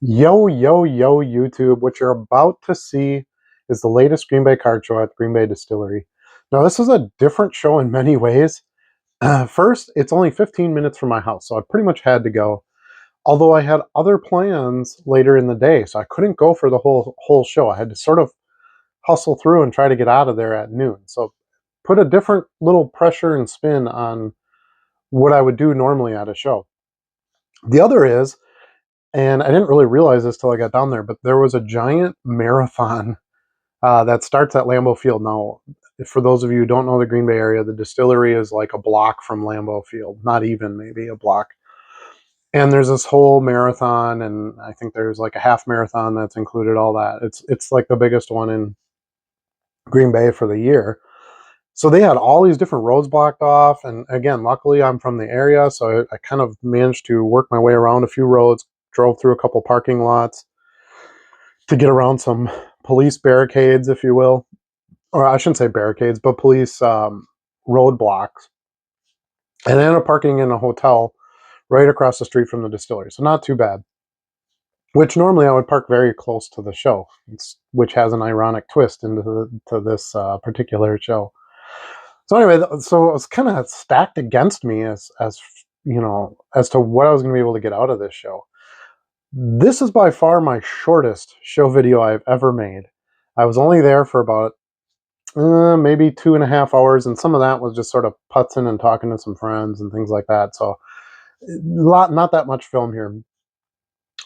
Yo, yo, yo, YouTube. What you're about to see is the latest Green Bay card show at the Green Bay Distillery. Now, this is a different show in many ways. First, it's only 15 minutes from my house, so I pretty much had to go. Although I had other plans later in the day, so I couldn't go for the whole show. I had to sort of hustle through and try to get out of there at noon. So put a different little pressure and spin on what I would do normally at a show. The other is, and I didn't really realize this till I got down there, but there was a giant marathon that starts at Lambeau Field. Now, for those of you who don't know the Green Bay area, the distillery is like a block from Lambeau Field, not even maybe a block. And there's this whole marathon, and I think there's like a half marathon that's included. All that it's like the biggest one in Green Bay for the year. So they had all these different roads blocked off, and again, luckily I'm from the area, so I kind of managed to work my way around a few roads, drove through a couple parking lots to get around some police barricades, if you will. Or I shouldn't say barricades, but police roadblocks. And I ended up parking in a hotel right across the street from the distillery. So not too bad. Which normally I would park very close to the show, which has an ironic twist to this particular show. So anyway, so it was kind of stacked against me as you know, as to what I was going to be able to get out of this show. This is by far my shortest show video I've ever made. I was only there for about maybe 2.5 hours, and some of that was just sort of putzing and talking to some friends and things like that. So, not that much film here.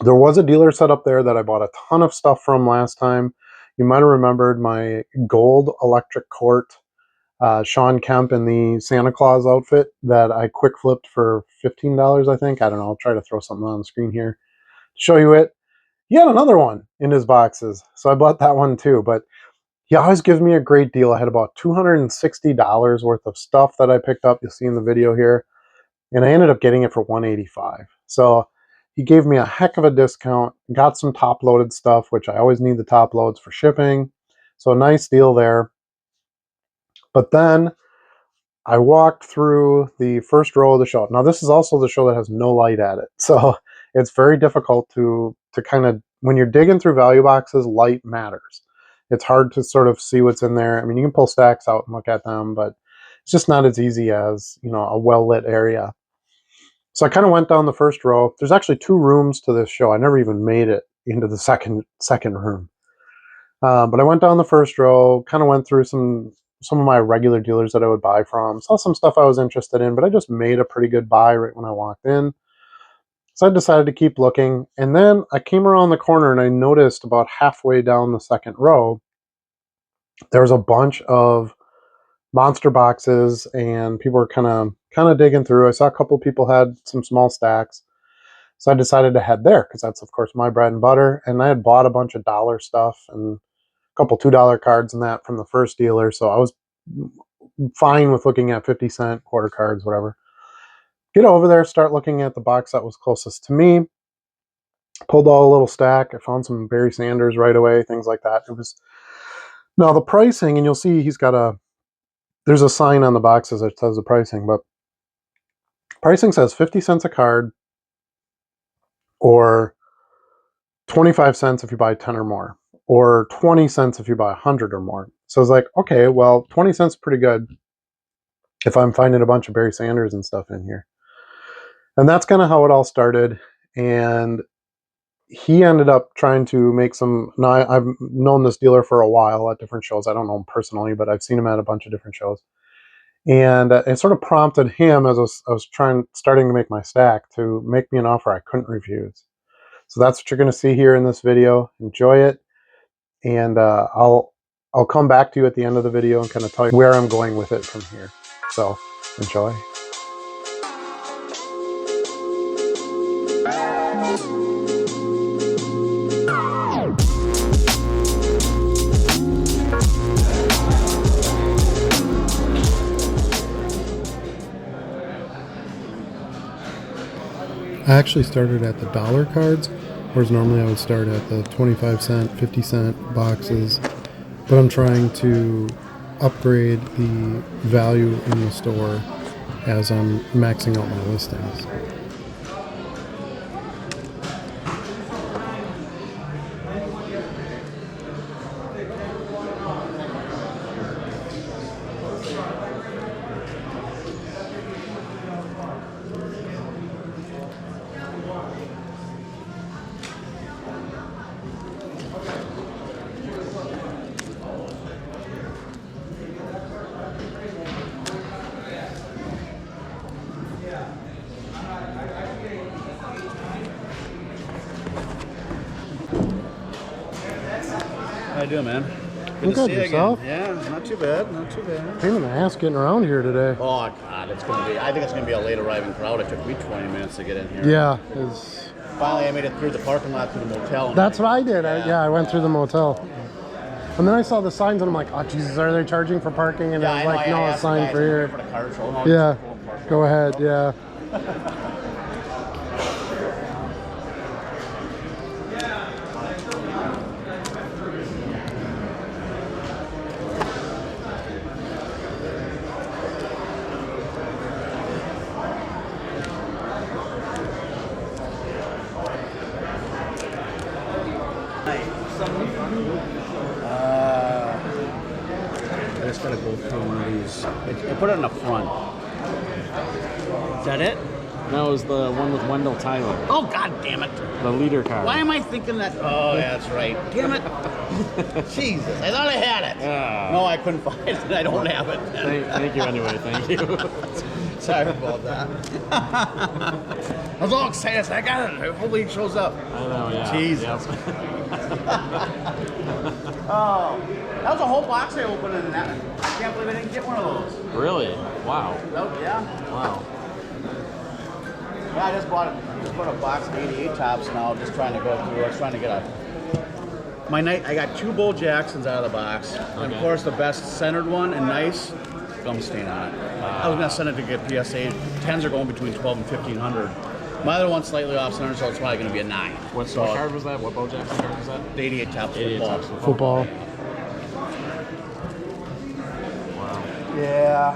There was a dealer set up there that I bought a ton of stuff from last time. You might have remembered my gold electric quart Sean Kemp in the Santa Claus outfit that I quick flipped for $15, I think. I don't know. I'll try to throw something on the screen here to show you it. He had another one in his boxes, so I bought that one too. But he always gives me a great deal. I had about $260 worth of stuff that I picked up. You'll see in the video here. And I ended up getting it for $185. So he gave me a heck of a discount. Got some top-loaded stuff, which I always need the top loads for shipping. So a nice deal there. But then I walked through the first row of the show. Now, this is also the show that has no light at it. So it's very difficult to kind of, when you're digging through value boxes, light matters. It's hard to sort of see what's in there. I mean, you can pull stacks out and look at them, but it's just not as easy as, you know, a well-lit area. So I kind of went down the first row. There's actually 2 rooms to this show. I never even made it into the second room. But I went down the first row, kind of went through some of my regular dealers that I would buy from, saw some stuff I was interested in, but I just made a pretty good buy right when I walked in. So I decided to keep looking. And then I came around the corner and I noticed about halfway down the second row, there was a bunch of monster boxes and people were kind of digging through. I saw a couple people had some small stacks. So I decided to head there because that's, of course, my bread and butter. And I had bought a bunch of dollar stuff and a couple $2 cards and that from the first dealer. So I was fine with looking at 50-cent quarter cards, whatever. Get over there, start looking at the box that was closest to me. Pulled out a little stack. I found some Barry Sanders right away, things like that. It was, now the pricing, and you'll see he's got there's a sign on the boxes that says the pricing, but pricing says 50 cents a card or 25 cents if you buy 10 or more, or 20 cents if you buy 100 or more. So it's like, okay, well, 20 cents is pretty good if I'm finding a bunch of Barry Sanders and stuff in here. And that's kind of how it all started. And he ended up trying to make some. Now, I've known this dealer for a while at different shows. I don't know him personally, but I've seen him at a bunch of different shows. And it sort of prompted him as I was starting to make my stack to make me an offer I couldn't refuse. So that's what you're going to see here in this video. Enjoy it. And I'll come back to you at the end of the video and kind of tell you where I'm going with it from here. So enjoy. I actually started at the dollar cards, whereas normally I would start at the 25 cent, 50 cent boxes. But I'm trying to upgrade the value in the store as I'm maxing out my listings. do, man? I'm Good to good, see you yourself? again. Yeah, not too bad, not too bad. Pain in the ass getting around here today. Oh God, it's gonna be. I think it's gonna be a late arriving crowd. It took me 20 minutes to get in here. Yeah, Finally I made it through the parking lot to the motel. that's what I did. Yeah. I went through the motel. And then I saw the signs and I'm like, oh Jesus, are they charging for parking? And I was like, no, a sign for here. For the car show. No, Yeah, go ahead, yeah. I just gotta go through one of these. I put it in the front. Is that it? No, it was the one with Wendell Tyler, Oh God damn it! the leader card. Why am I thinking that? Oh, yeah, that's right. Damn it! Jesus, I thought I had it. No, I couldn't find it. I don't have it. Thank you anyway. Thank you. Sorry about that. I was all excited. I got it. Hopefully it shows up. I know. Yeah. Jesus. Yep. Oh, that was a whole box I opened in that. I can't believe I didn't get one of those. Really? Wow. Oh, yeah. Wow. Yeah, I just bought a box of 88 tops now. Just trying to go through. I was trying to get my night. I got 2 Bull Jacksons out of the box, and of course the best centered one and nice gum stain on it. I was gonna send it to get PSA. 10s are going between 12 and 1500. My other one's slightly off center, so it's probably gonna be a 9. What card was that? What Bo Jackson card was that? The 88 tops 88 football. tops Football. Wow. Yeah.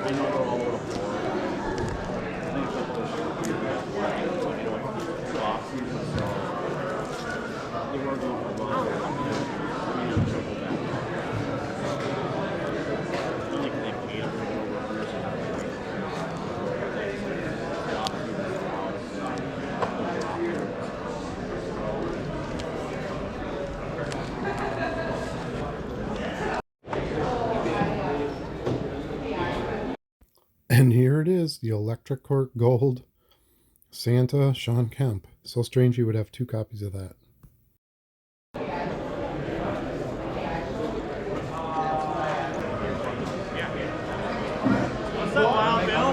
I know they're all over the floor. I think it's up to two off-season, so they were going for one. I mean, I'm triple back. I feel like they paid them for And here it is, the Electric Court Gold Santa Sean Kemp. So strange you would have 2 copies of that. What's up, Wild Bill?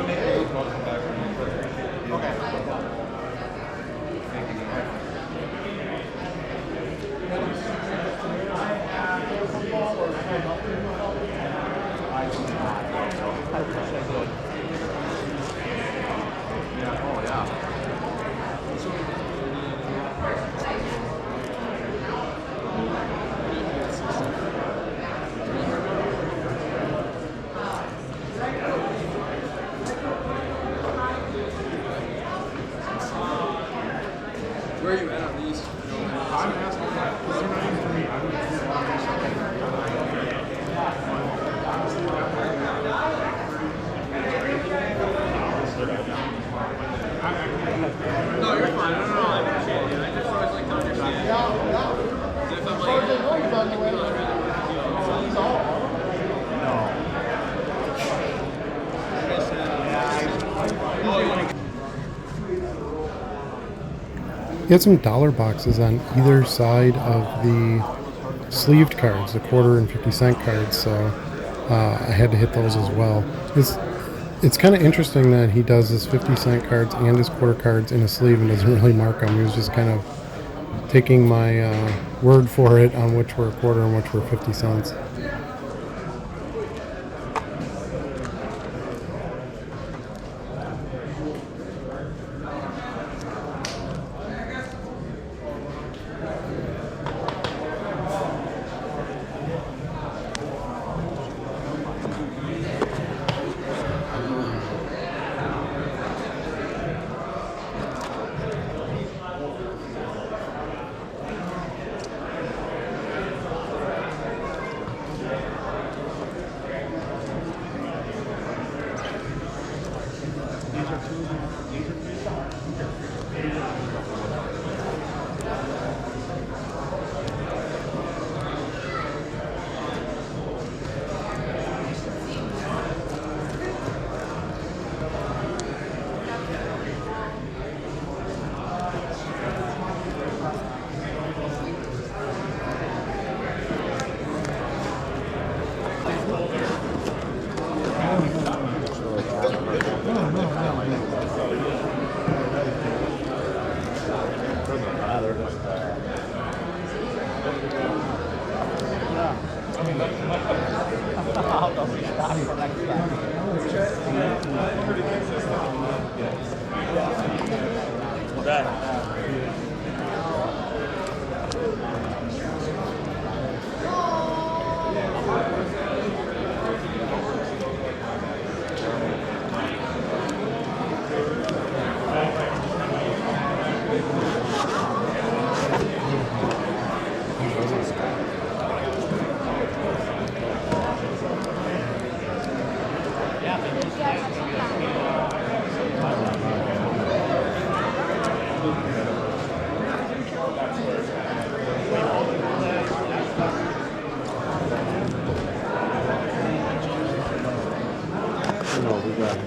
Where are you at on these? I'm asking because they're not even for me. I would just want No, you're fine. No, I appreciate it. I just always like to understand. If I'm He had some dollar boxes on either side of the sleeved cards, the quarter and 50-cent cards, so I had to hit those as well. It's kind of interesting that he does his 50-cent cards and his quarter cards in a sleeve and doesn't really mark them. He was just kind of taking my word for it on which were a quarter and which were 50 cents. No, we got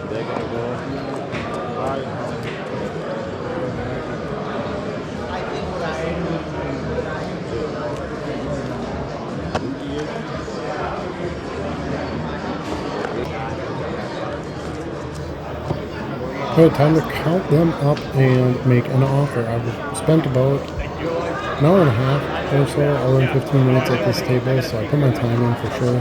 They're gonna go. Alright, time to count them up and make an offer. I've spent about an hour and a half or so, hour and 15 minutes at this table, so I put my time in for sure.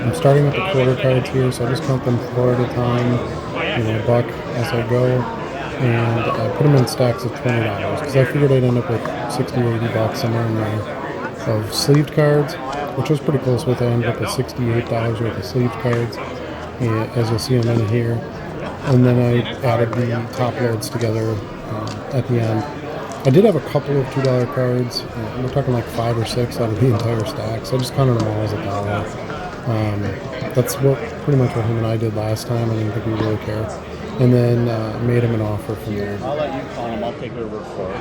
I'm starting with the quarter cards here, so I just count them 4 at a time, a buck as I go, and I put them in stacks of $20 because I figured I'd end up with 60 or 80 bucks somewhere in there of sleeved cards, which was pretty close with. I ended up with $68 worth of sleeved cards, as you'll see them in here. And then I added the top loads together at the end. I did have a couple of $2 cards. We're talking like 5 or 6 out of the entire stack, so I just counted them all as a dollar. That's pretty much what him and I did last time. I didn't think we really care. And then made him an offer from there. I'll let you call them. I'll take your word for it.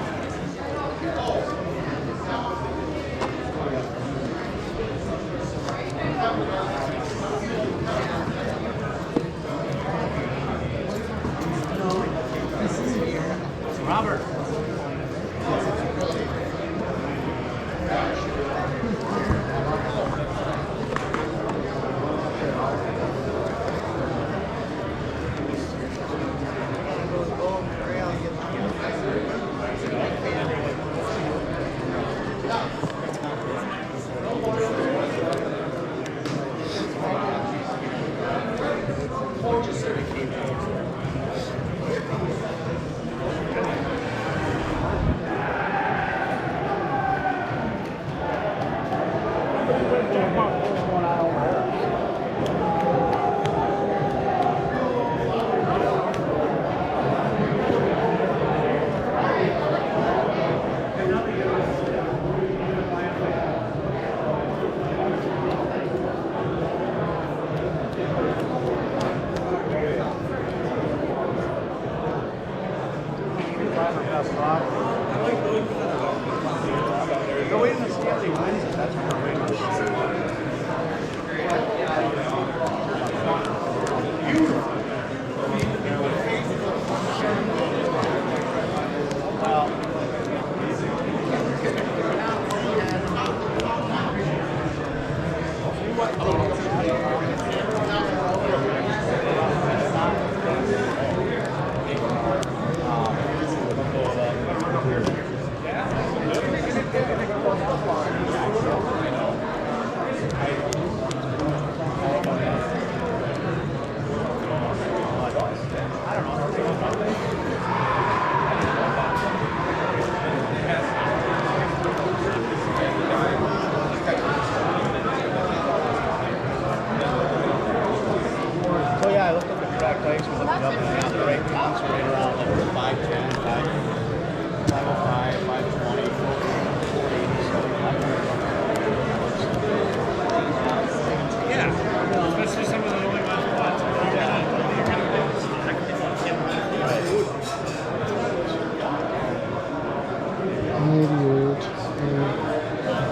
Robert. Go in and see if they win. That's what we're waiting Especially some of the only ones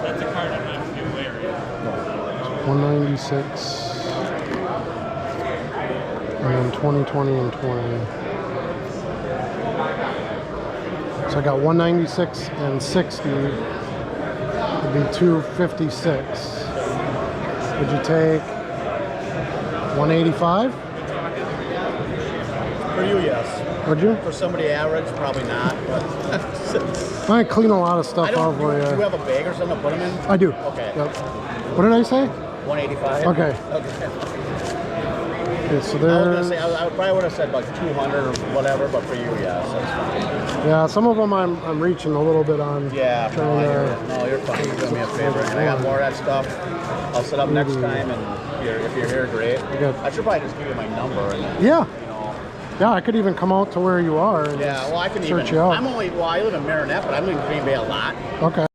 that's a card I'm not too wary of. 196. And then 20, 20, and 20. So I got 196 and 60. It'd be 256. Would you take 185? For you, yes. Would you? For somebody average, probably not. But I clean a lot of I stuff don't. out for Do you you. have a bag or something to put them in? I do. Okay. Yep. What did I say? 185. Okay. Okay. Okay, so I was there's... gonna say I probably would have said like 200 or whatever, but for you, yes, that's fine. Yeah, some of them I'm reaching a little bit on. Yeah, no, trying to- no, you're fine. You're doing me a favor, and I got more of that stuff. I'll set up next time, and if you're here, great. Good. I should probably just give you my number, and then, Yeah. you know. Yeah, I could even come out to where you are and Yeah, well, I can search even. you out. I live in Marinette, but I'm in Green Bay a lot. Okay.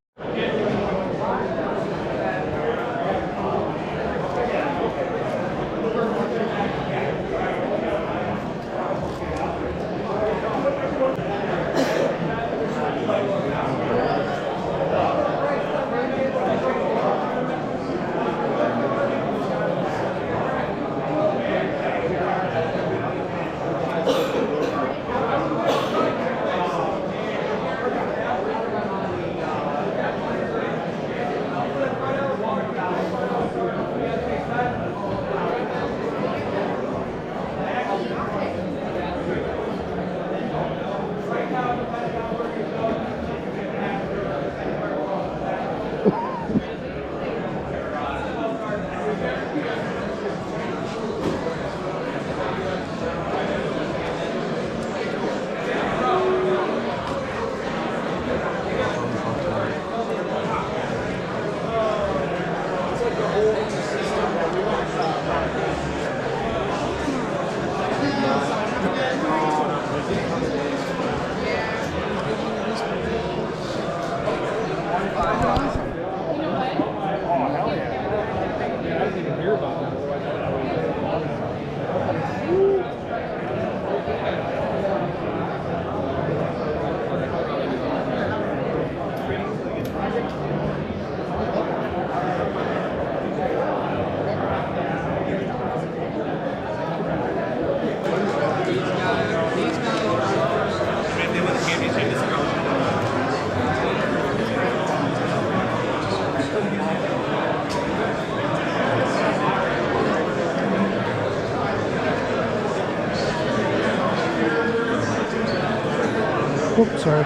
Oops, sorry.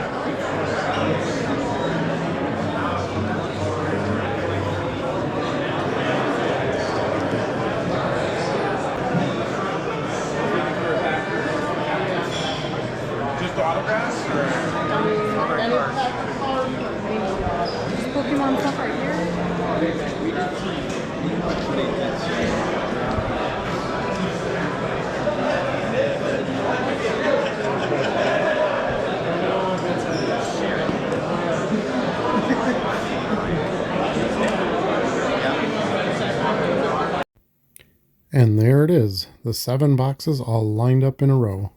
Just autographs or other cards? Pokemon stuff right here. And there it is, the 7 boxes all lined up in a row.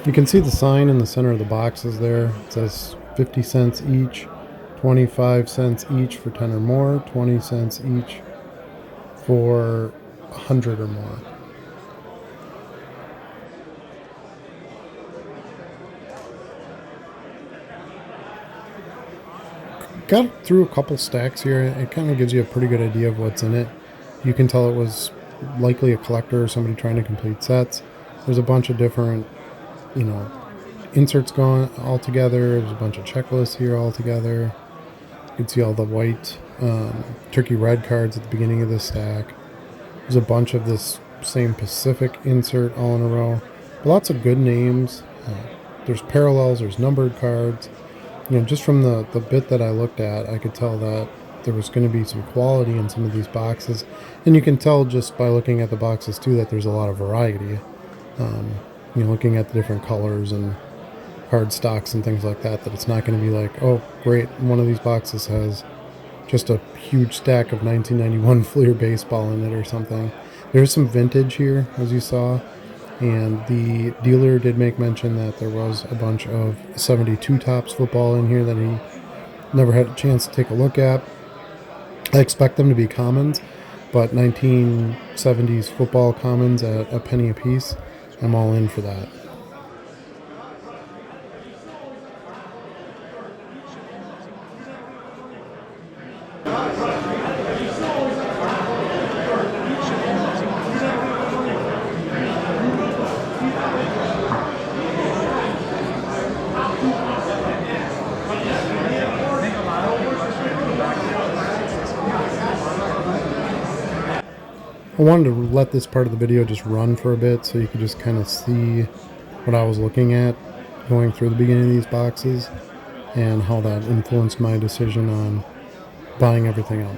You can see the sign in the center of the boxes there. It says 50 cents each, 25 cents each for 10 or more, 20 cents each for 100 or more. Got through a couple stacks here. It kind of gives you a pretty good idea of what's in it. You can tell it was likely a collector or somebody trying to complete sets. There's a bunch of different, inserts going all together. There's a bunch of checklists here all together. You can see all the white turkey red cards at the beginning of this stack. There's a bunch of this same Pacific insert all in a row. But lots of good names. There's parallels, there's numbered cards. Just from the bit that I looked at, I could tell that there was going to be some quality in some of these boxes. And you can tell just by looking at the boxes too that there's a lot of variety. Looking at the different colors and card stocks and things like that it's not going to be like, oh great, one of these boxes has just a huge stack of 1991 Fleer baseball in it or something. There's some vintage here, as you saw, and the dealer did make mention that there was a bunch of 72 Topps football in here that he never had a chance to take a look at. I expect them to be commons, but 1970s football commons at a penny a piece, I'm all in for that. I wanted to let this part of the video just run for a bit so you could just kind of see what I was looking at going through the beginning of these boxes and how that influenced my decision on buying everything up.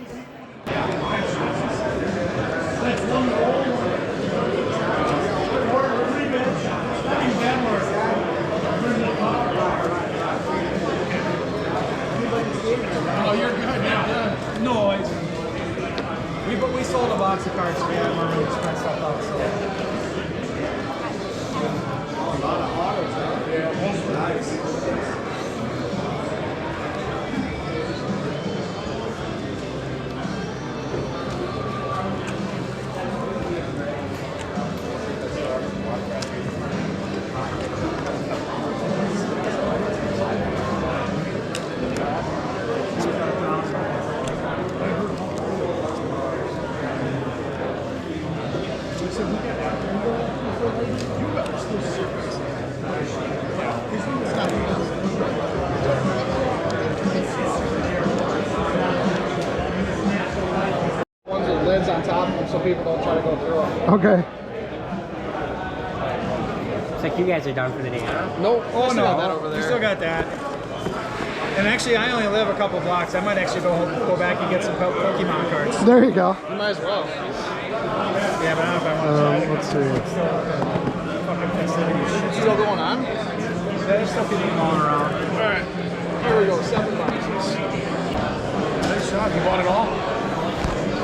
Oh, you're good. Yeah. No, we sold a box of cards. We had money to spread stuff out. So. Ones with lids on top of them so people don't try to go through them. Okay. It's like you guys are done for the day, huh? Nope. Oh, no. Got that over there. We still got that. And actually, I only live a couple blocks. I might actually go back and get some Pokemon cards. There you go. You might as well. Yeah, but I don't know if I want to try it. Let's see. Fucking festivities. Shit. Still going on? There's still people going around. Alright. Here we go. 7 boxes. Nice job. You bought it all?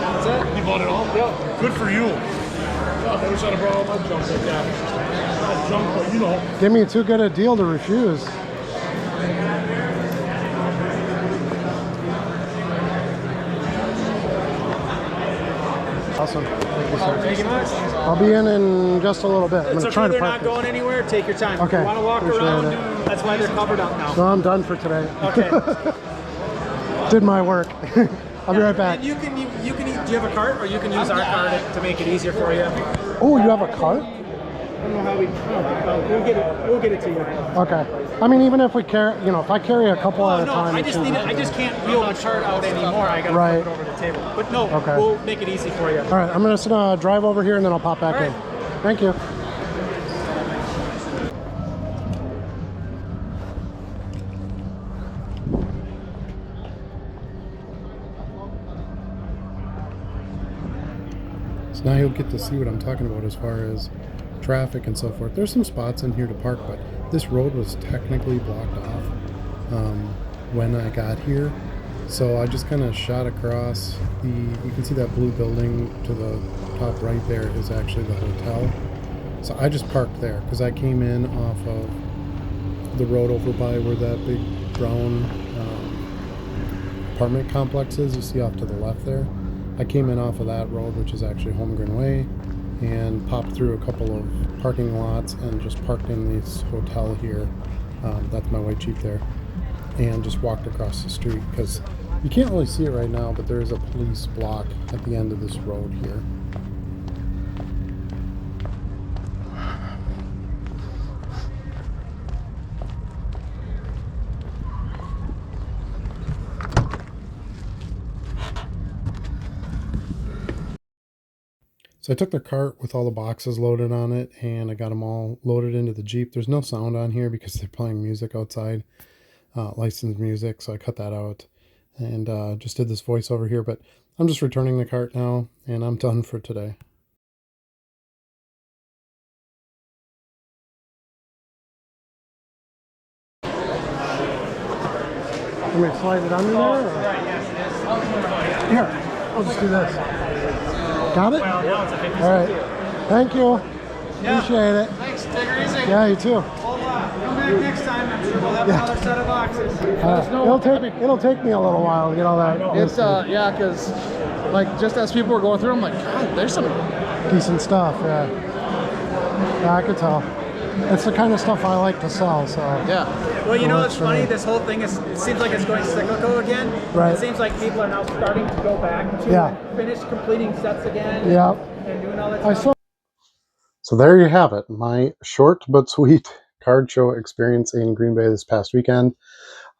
That's it? You bought it all? Yep. Good for you. I wish I'd have brought all my junk like that. Not junk, but you know. Give me too good a deal to refuse. Awesome. Thank you, sir. Thank you much. I'll be in just a little bit. I'm It's going to try okay, to they're park not going anywhere. Take your time. Okay, If you want to walk appreciate around, it. that's why they're covered up now. So I'm done for today. Okay. Did my work. I'll be right back. And you can do you have a cart, or you can use our card to make it easier for you? Oh, you have a cart? I don't know how we'll get it to you. Okay. I mean, even if we carry, if I carry a couple at a No, time. I just can't wheel the chart out anymore. I gotta Right. put it over the table. But no, Okay. we'll make it easy for you. All right, I'm just gonna drive over here and then I'll pop back All in. right. Thank you. So now you'll get to see what I'm talking about as far as traffic and so forth. There's some spots in here to park, but this road was technically blocked off when I got here. So I just kind of shot across you can see that blue building to the top right there is actually the hotel. So I just parked there because I came in off of the road over by where that big brown apartment complex is. You see off to the left there. I came in off of that road, which is actually Holmgren Way, and popped through a couple of parking lots and just parked in this hotel here. That's my way cheap there. And just walked across the street because you can't really see it right now, but there is a police block at the end of this road here. So I took the cart with all the boxes loaded on it and I got them all loaded into the Jeep. There's no sound on here because they're playing music outside, licensed music, so I cut that out and just did this voiceover here, but I'm just returning the cart now and I'm done for today. Let me slide it under there? Right, yes, it is. Here, I'll just do this. Got it? Well, now it's a 50 All right. Thank you. Appreciate it. Thanks. Take her easy. Yeah, you too. Hold on. Come in. back next time. I'm sure we'll have another set of boxes. It'll take me a little while, you know that. It's yeah, because like just as people were going through, I'm like, God, there's some Decent stuff, yeah. Yeah, I could tell. It's the kind of stuff I like to sell, so. yeah. Well, you know, it's for funny. me. This whole thing it seems like it's going cyclical again. Right. It seems like people are now starting to go back to Yeah. finish completing sets again. Yeah. And doing all that I stuff. saw. So there you have it. My short but sweet card show experience in Green Bay this past weekend.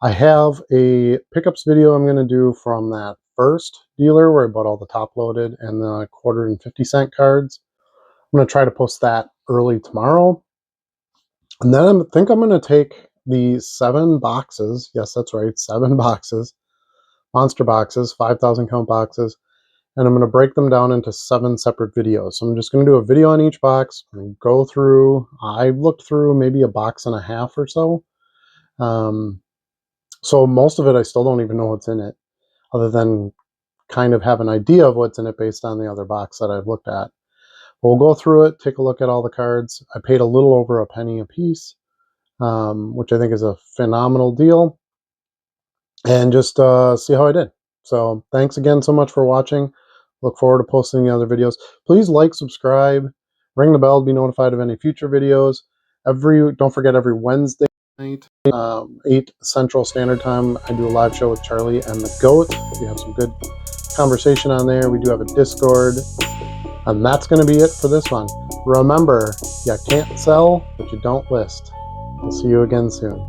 I have a pickups video I'm going to do from that first dealer where I bought all the top loaded and the quarter and 50-cent cards. I'm going to try to post that early tomorrow. And then I think I'm going to take the 7 boxes. Yes, that's right. 7 boxes. Monster boxes, 5,000 count boxes. And I'm going to break them down into 7 separate videos. So I'm just going to do a video on each box and go through. I looked through maybe a box and a half or so. So most of it, I still don't even know what's in it, other than kind of have an idea of what's in it based on the other box that I've looked at. We'll go through it, take a look at all the cards. I paid a little over a penny a piece, which I think is a phenomenal deal, and just see how I did. So thanks again so much for watching. Look forward to posting the other videos. Please like, subscribe, ring the bell to be notified of any future videos. Don't forget, every Wednesday night, 8 Central Standard Time, I do a live show with Charlie and the Goat. We have some good conversation on there. We do have a Discord. And that's going to be it for this one. Remember, you can't sell what you don't list. We'll see you again soon.